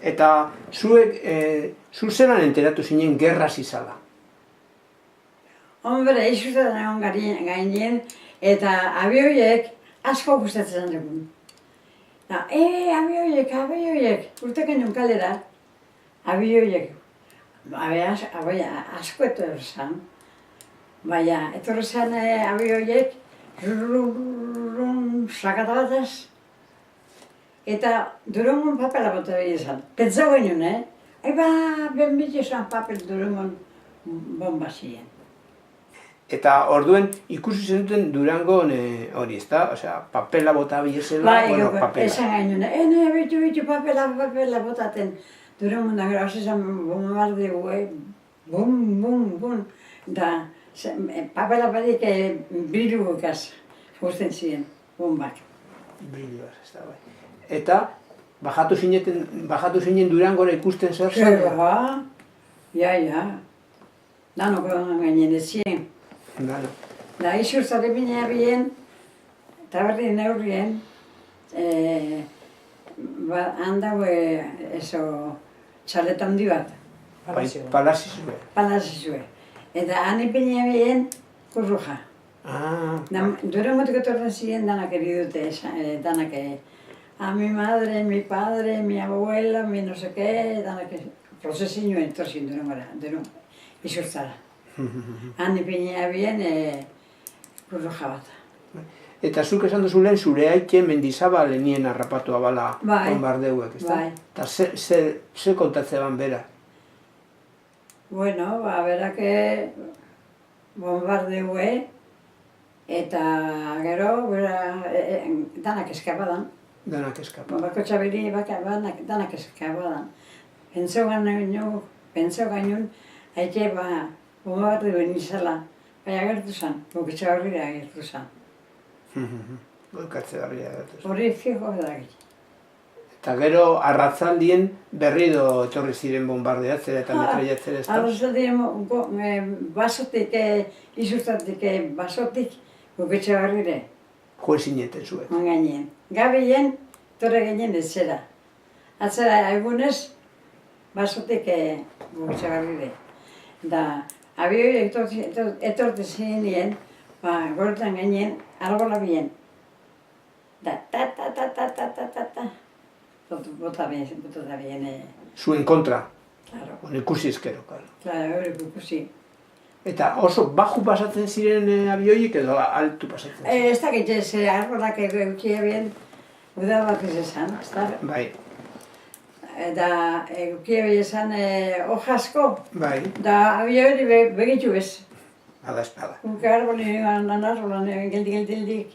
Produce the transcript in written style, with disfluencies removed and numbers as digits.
Eta zuek, zu zelan enteratu zinen gerra zizala? Hombre, izuzetan egon gainen, eta abioiek asko gustatzen dugun. Abioiek, urteken nion kalera, abioiek. Asko etorri zan, baina etorri zan abioiek, sakata batez, eta Durangon papela bota behar zan. Pentsau genuen, ben biti zan papel Durangon bomba ziren. Eta orduen ikusi zenuten Durangon hori, ezta? Osea, papela bota bilezela, bueno, papela. Esan gainuen, bitu, papela botaten. Durangon da, gero, hasi zen bombardeu, bum, da, papela badik birugaz guztien ziren, bombak. Birugaz, ez da, bai. Eta, bajatu zinen Durangora ikusten zer zen? Ja. Danoko gainen ez ziren. Da, iso zare binea bien, eta berri neurrien, handau txaleta handi bat. Palazizue. Eta han ipinea bien, kurruja. Durangotik etorren ziren danak eridute, danak mi madre, mi padre, mi abuela, mi no sé qué, danak prozesinuen torzien Durangora, isurtzara. Han ipinea bien, kurruja bat. Eta zuk esan duzu lehen zure aite Mendizabal nien harrapatua bala bombardeuek, ezta? Bai. Eta ze kontatze ban bera? Bueno, berak bombardeue eta gero danak eskapadan. Danak eskapadan. Bakotxa beri danak eskapadan. Pentsau gainun, aite bombardeen izala, baina agertu zen, Buketxa Berrira agertu zen. Buketxa Berrira agertu zen. Hori fijo edagit. Eta gero arratzaldien berrido etorri ziren bombardeatzera eta metraiatzera, ezta? Arratzaldien basotik, izurtatik, basotik, Buketxa Berrira. Jo ezineten zuek. Gainen. Gabien, torre ginen etzera. Atzera egunez, basotik Buketxa Berrira. Da, abioi etorte zinien, gortan gainen, argola bien. Da, ta. Bota bien. Zuen kontra? Claro. Ikusi ezkero, claro. Claro, hori ikusi. Eta oso baju pasatzen ziren abioiek edo altu pasatzen ziren? Ez dakit ez, argolak egukia bien, uda bat ez esan, ez da? Bai. Eta egukia bien esan hojasko, Bai. da abioi begitu ez. Bada espada. Uke arbolean, arbolan, geldik,